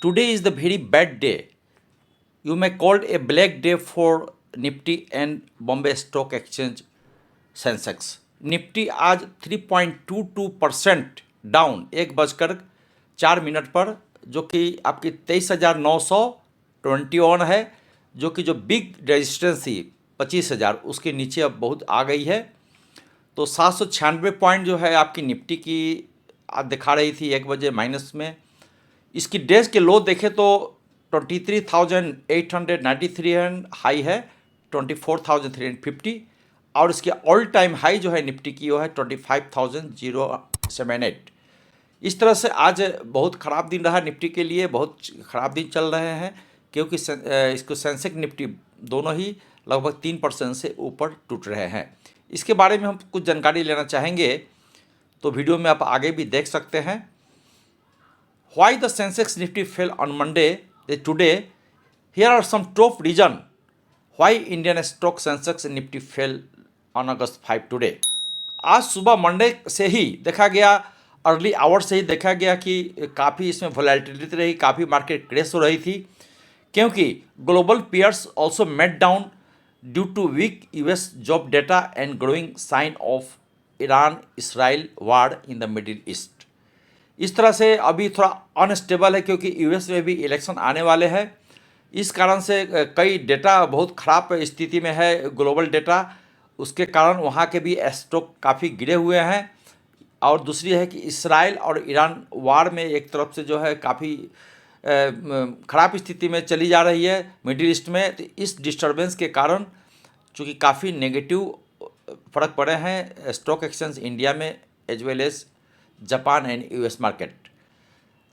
Today is the very bad day. You may call it a black day for Nifty and Bombay Stock Exchange Sensex. Nifty आज 3.22% down 1:04 पर, जो कि आपकी 23,921 है, जो कि जो बिग रेजिस्टेंस थी 25,000 उसके नीचे अब बहुत आ गई है। तो 796 पॉइंट जो है आपकी निफ्टी की आज दिखा रही थी 1 बजे माइनस में। इसकी डेज के लो देखें तो 23,893 हाई है 24,350, और इसके ऑल टाइम हाई जो है निफ्टी की वो है 25,078। इस तरह से आज बहुत ख़राब दिन रहा निफ्टी के लिए, बहुत ख़राब दिन चल रहे हैं, क्योंकि इसको सेंसेक्स निफ्टी दोनों ही लगभग 3% से ऊपर टूट रहे हैं। इसके बारे में हम कुछ जानकारी लेना चाहेंगे, तो वीडियो में आप आगे भी देख सकते हैं। Why the Sensex Nifty fell on Monday today? Here are some top reason why Indian stock Sensex Nifty fell on August 5 today. आज सुबह मंडे से ही देखा गया, अर्ली आवर से ही देखा गया कि काफ़ी इसमें वोलेटिलिटी रही, काफ़ी मार्केट क्रैश हो रही थी, क्योंकि global peers also met down due to weak US job data and growing sign of Iran Israel war in the Middle East. इस तरह से अभी थोड़ा अनस्टेबल है, क्योंकि यूएस में भी इलेक्शन आने वाले हैं। इस कारण से कई डेटा बहुत ख़राब स्थिति में है, ग्लोबल डेटा, उसके कारण वहाँ के भी स्टॉक काफ़ी गिरे हुए हैं। और दूसरी है कि इसराइल और ईरान वार में एक तरफ से जो है काफ़ी ख़राब स्थिति में चली जा रही है मिडिल ईस्ट में। तो इस डिस्टर्बेंस के कारण चूँकि काफ़ी नेगेटिव फर्क पड़े हैं स्टॉक एक्सचेंज इंडिया में as well as Japan and US market.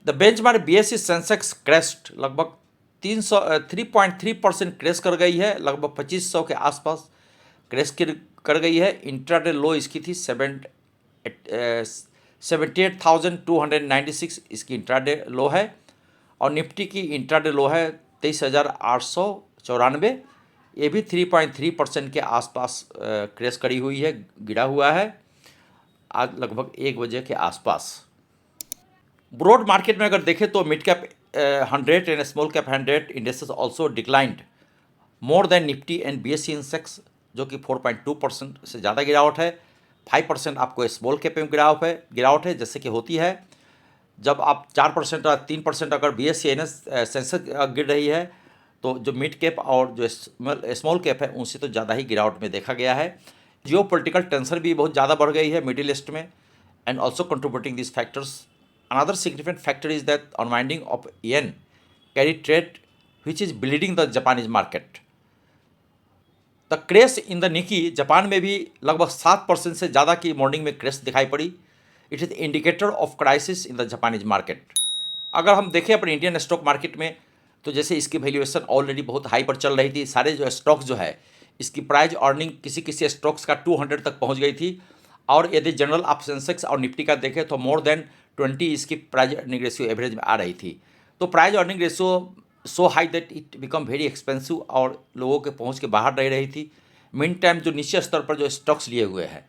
The benchmark BSE Sensex crashed लगभग 3.3% क्रैश कर गई है, लगभग 2500 के आसपास क्रैश कर गई है। इंट्राडे लो इसकी थी 78,296 इसकी इंट्राडे लो है, और निफ्टी की इंट्राडे लो है 23,894, ये भी 3.3% के आसपास क्रैश करी हुई है, गिरा हुआ है आज लगभग 1 बजे के आसपास। ब्रॉड मार्केट में अगर देखें तो mid cap 100 and small cap 100 indexes also declined more than Nifty and BSE Sensex, जो कि 4.2% से ज़्यादा गिरावट है। 5% आपको स्मॉल कैप में गिरावट है, जैसे कि होती है जब आप 4% और 3% अगर बीएसई सेंसेक्स गिर रही है, तो जो मिड कैप और जो स्मॉल कैप है उनसे तो ज़्यादा ही गिरावट में देखा गया है। जियो पोलिटिकल टेंशन भी बहुत ज़्यादा बढ़ गई है मिडिल ईस्ट में, and also contributing this factors. Another significant factor is that unwinding of yen carry trade which is bleeding the Japanese market. The crash in the Nikkei, Japan में भी लगभग 7% से ज़्यादा की मॉर्निंग में क्रैश दिखाई पड़ी। It is indicator of crisis in the Japanese market. अगर हम देखें अपने इंडियन स्टॉक मार्केट में, तो जैसे इसकी वैल्यूएशन ऑलरेडी बहुत हाई पर चल रही थी, सारे जो स्टॉक्स जो है इसकी प्राइस अर्निंग किसी किसी स्टॉक्स का 200 तक पहुंच गई थी। और यदि जनरल आप सेंसेक्स और निफ्टी का देखें तो मोर देन 20 इसकी प्राइस अर्निंग रेशियो एवरेज में आ रही थी। तो price earning ratio so high that it become very expensive और लोगों के पहुंच के बाहर रह रही थी। मीन टाइम जो नीचे स्तर पर जो स्टॉक्स लिए हुए हैं,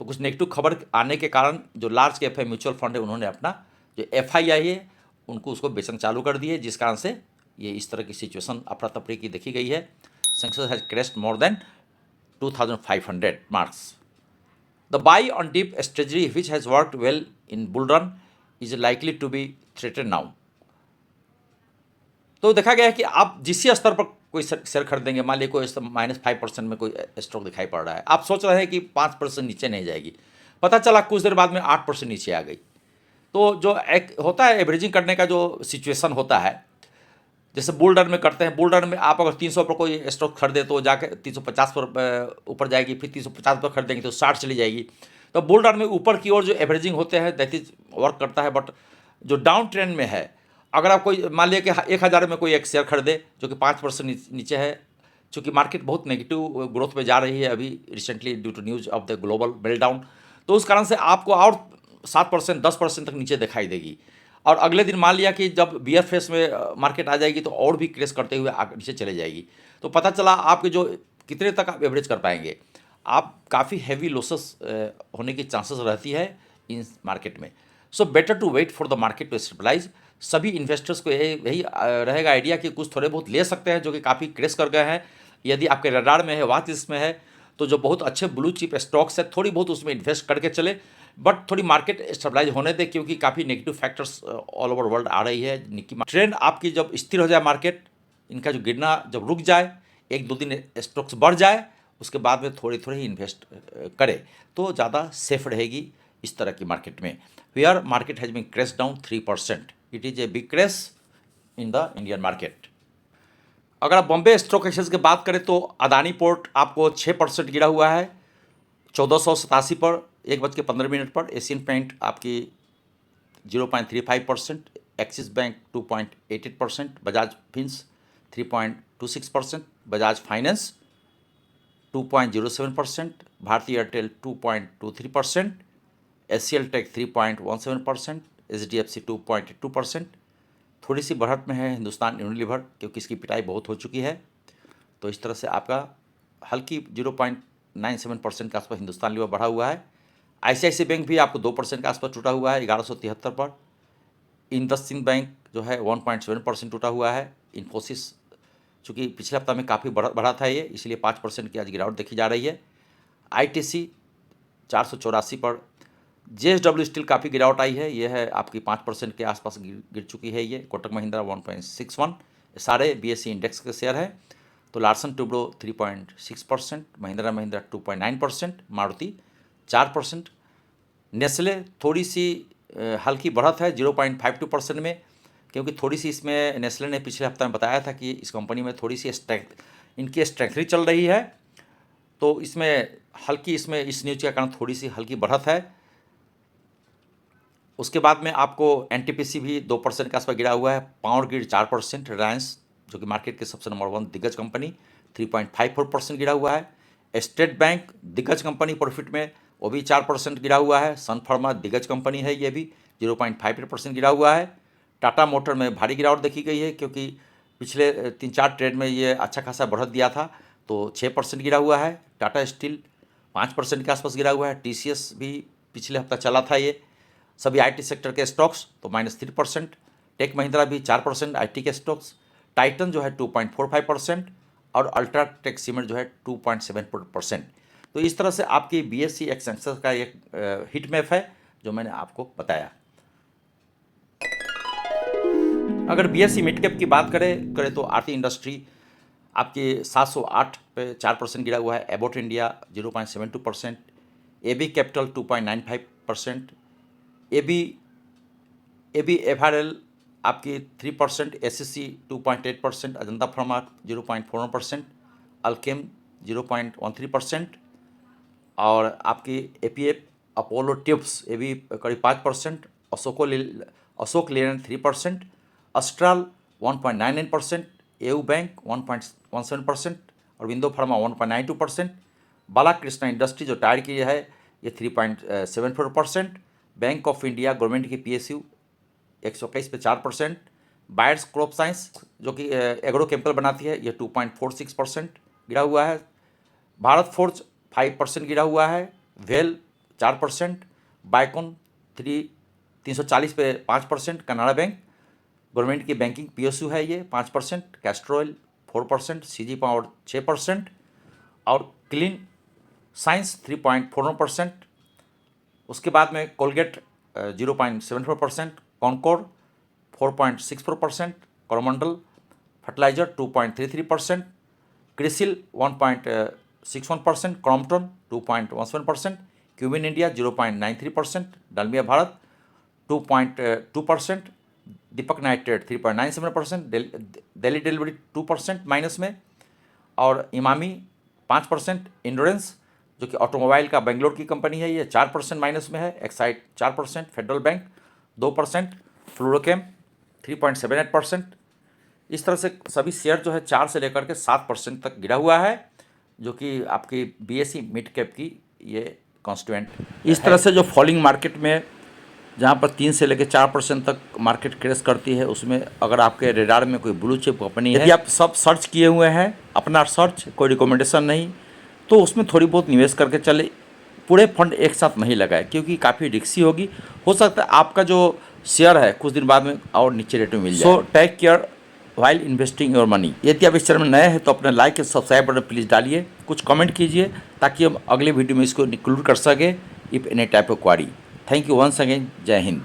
तो कुछ नेगेटिव खबर आने के कारण जो लार्ज कैप है म्यूचुअल फंड है, उन्होंने अपना जो FII है उनको उसको बेचना चालू कर दिए, जिस कारण से ये इस तरह की सिचुएशन अफरा तफरी की देखी गई है। Sensex has crashed more than 2,500 marks. The buy on deep strategy which has worked well in bull run is likely to be threatened now. तो देखा गया है कि आप जिस स्तर पर कोई शेयर खरीदेंगे, मान लीजिए कोई -5% में कोई स्टॉक दिखाई पड़ रहा है, आप सोच रहे हैं कि 5% नीचे नहीं जाएगी, पता चला कुछ देर बाद में 8% नीचे आ गई। तो जो एक होता है एवरेजिंग करने का जो सिचुएशन होता है, जैसे बुल रन में करते हैं, बुल रन में आप अगर 300 पर कोई स्टॉक खरीदे तो जाके 350 पर ऊपर जाएगी, फिर 350 पर खरीदेंगे तो 60 चली जाएगी। तो बुल रन में ऊपर की ओर जो एवरेजिंग होते हैं दैट इज वर्क करता है। बट जो डाउन ट्रेंड में है, अगर आप कोई मान लिया कि 1000 में कोई एक शेयर खरीदे जो कि 5% नीचे है, चूँकि मार्केट बहुत नेगेटिव ग्रोथ में जा रही है अभी recently due to news of the global meltdown, तो उस कारण से आपको और 7% 10% तक नीचे दिखाई देगी। और अगले दिन मान लिया कि जब बियर फेस में मार्केट आ जाएगी तो और भी क्रेश करते हुए नीचे चले जाएगी। तो पता चला आपके जो कितने तक आप एवरेज कर पाएंगे, आप काफ़ी हैवी लॉसेस होने की चांसेस रहती है इन मार्केट में। So better to wait for the market to stabilise. सभी इन्वेस्टर्स को यही रहेगा आइडिया कि कुछ थोड़े बहुत ले सकते हैं जो कि काफ़ी क्रेश कर गए हैं। यदि आपके रडार में है, वाच लिस्ट में है, तो जो बहुत अच्छे ब्लू चिप स्टॉक्स है थोड़ी बहुत उसमें इन्वेस्ट करके चले, बट थोड़ी मार्केट स्टेबलाइज होने दे, क्योंकि काफ़ी negative factors all over world आ रही है। निकी ट्रेंड आपकी जब स्थिर हो जाए, मार्केट इनका जो गिरना जब रुक जाए, 1-2 दिन स्टॉक्स बढ़ जाए, उसके बाद में थोड़ी थोड़ी इन्वेस्ट करे तो ज़्यादा सेफ रहेगी इस तरह की मार्केट में। Where market has been crash down 3%, it is a big crash in the Indian market. अगर आप बॉम्बे स्टॉक एक्सचेंज की बात करें तो अदानी पोर्ट आपको 6% गिरा हुआ है 1487 पर 1:15 पर। एशियन पेंट आपकी 0.35%, axis bank 2.88%, Bajaj fins 3.26%, Bajaj finance 2.07%, भारतीय एयरटेल 2.23%, एचसीएल टेक 3.17%, एचडीएफसी 2.2%। थोड़ी सी बढ़त में है हिंदुस्तान यूनिलीवर, क्योंकि इसकी पिटाई बहुत हो चुकी है, तो इस तरह से आपका हल्की 0.97% के आसपास हिंदुस्तान लीवर बढ़ा हुआ है। आईसीआईसी बैंक भी आपको 2% के आसपास टूटा हुआ है 1173 पर। इंडसइंड बैंक जो है 1.7% टूटा हुआ है। इन्फोसिस चूँकि पिछले हफ्ता में काफ़ी बढ़ा था ये, इसलिए 5% की आज गिरावट देखी जा रही है। आईटीसी 484 पर। जेएसडब्ल्यू स्टील काफ़ी गिरावट आई है, यह है आपकी 5% के आसपास गिर चुकी है ये। कोटक महिंद्रा 1.61, सारे बीएसई इंडेक्स के शेयर है। तो Larsen Toubro 3.6%, Mahindra Mahindra 2.9%, Maruti 4%। Nestle थोड़ी सी हल्की बढ़त है 0.52% में, क्योंकि थोड़ी सी इसमें नेस्ले ने पिछले हफ्ते में बताया था कि इस कंपनी में थोड़ी सी इनकी स्ट्रेंथनिंग चल रही है, तो इसमें हल्की इस न्यूज़ के कारण थोड़ी सी हल्की बढ़त है। उसके बाद में आपको एनटीपीसी भी 2% के आसपास गिरा हुआ है। पावर ग्रिड 4%, रिलायंस जो कि मार्केट के सबसे नंबर 1 दिग्गज कंपनी 3.54% गिरा हुआ है। स्टेट बैंक दिग्गज कंपनी प्रॉफिट में, वो भी 4% गिरा हुआ है। सन फार्मा दिग्गज कंपनी है, ये भी 0.58% गिरा हुआ है। टाटा मोटर में भारी गिरावट देखी गई है, क्योंकि पिछले 3-4 ट्रेड में ये अच्छा खासा बढ़त दिया था, तो 6% गिरा हुआ है। टाटा स्टील 5% के आसपास गिरा हुआ है। टीसीएस भी पिछले हफ्ता चला था ये। सभी आईटी सेक्टर के स्टॉक्स तो -3%। टेक महिंद्रा भी 4% आईटी के स्टॉक्स। टाइटन जो है 2.45% और अल्ट्राटेक सीमेंट जो है 2.74%। तो इस तरह से आपकी बीएसई एक्सचेंज का एक हिट मैप है जो मैंने आपको बताया। अगर बीएसई मिड कैप की बात करें तो आरती इंडस्ट्री आपकी 708 पे 4% गिरा हुआ है। Abbott India 0.72%, AB capital 2.95%, AB FRL आपकी 3%, एसएससी 2.8%, अजंता फार्मा 0.41%, अल्केम 0.13% और आपकी एपीएफ अपोलो ट्यूब्स ये भी करीब 5%, अशोक लेलैंड 3%, अस्ट्राल 1.99%, एयू बैंक 1.17% और विंडो फार्मा 1.92%, बालाकृष्णा इंडस्ट्री जो टायर की है ये 3.74%, बैंक ऑफ इंडिया गवर्नमेंट की पीएसयू 121 पे 4%, बायर्स क्रॉप साइंस जो कि एग्रो केमिकल बनाती है ये 2.46% गिरा हुआ है। भारत फोर्ज 5% गिरा हुआ है। वेल 4%, बाइकॉन 340 पे 5%, कनाडा बैंक गवर्नमेंट की बैंकिंग पीएसयू है ये 5%, कैस्ट्रोल 4%, सीजी पावर 6% और क्लीन साइंस 3.41%। उसके बाद में Colgate 0.74%, Concor 4.64%, Coromandel fertiliser 2.33%, Crisil 1.61%, Crompton 2.17%, Cummins India 0.93%, Dalmia Bharat 2.2%, Deepak nitrate 3.97%, Delhivery 2% minus में और इमामी 5%, इंडोरेंस जो कि ऑटोमोबाइल का बेंगलोर की कंपनी है ये 4% माइनस में है। Exide 4%, federal bank 2%, फ्लोरोकेम 3.78%। इस तरह से सभी शेयर जो है 4 से लेकर के 7% तक गिरा हुआ है, जो कि आपकी बीएसई मिड कैप की ये कॉन्स्टिट्यूएंट। इस तरह से जो फॉलिंग मार्केट में जहाँ पर 3 से लेकर 4% तक मार्केट क्रेश करती है, उसमें अगर आपके रेडार में कोई ब्लू चिप कंपनी है, यदि आप सब सर्च किए हुए हैं, अपना सर्च, कोई रिकमेंडेशन नहीं, तो उसमें थोड़ी बहुत निवेश करके चले। पूरे फंड एक साथ नहीं लगाए, क्योंकि काफ़ी रिस्की होगी। हो सकता है आपका जो शेयर है कुछ दिन बाद में और नीचे रेट में मिल जाए। So take care while investing your money. यदि आप इस चैनल में नए हैं तो अपने लाइक और सब्सक्राइब बटन प्लीज़ डालिए, कुछ कमेंट कीजिए ताकि हम अगले वीडियो में इसको इंक्लूड कर सके if any type of query. Thank you once again. जय हिंद।